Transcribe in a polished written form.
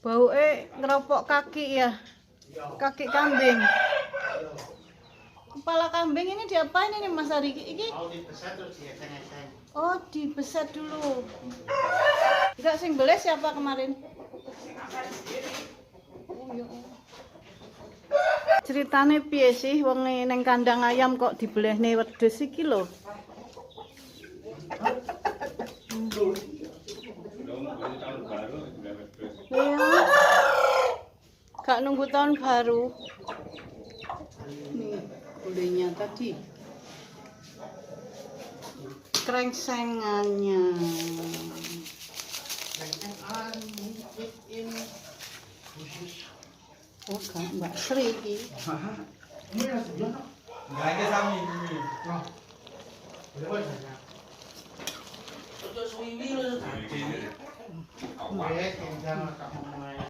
Baunya ngeropok kaki ya. Kaki kambing. Kepala kambing ini diapain ini Mas Ari? Iki? Oh, dibeset dulu. Enggak sing beles siapa kemarin? Oh, ya. Ceritane piye sih wong ning kandang ayam kok dibelehne wedhus iki lho? Iya. Gak nunggu tahun baru. Nih, kulitnya tadi. Krengsengannya. Oh, gak Mbak Sri iki. Enggak ada sami ini. Untuk suwi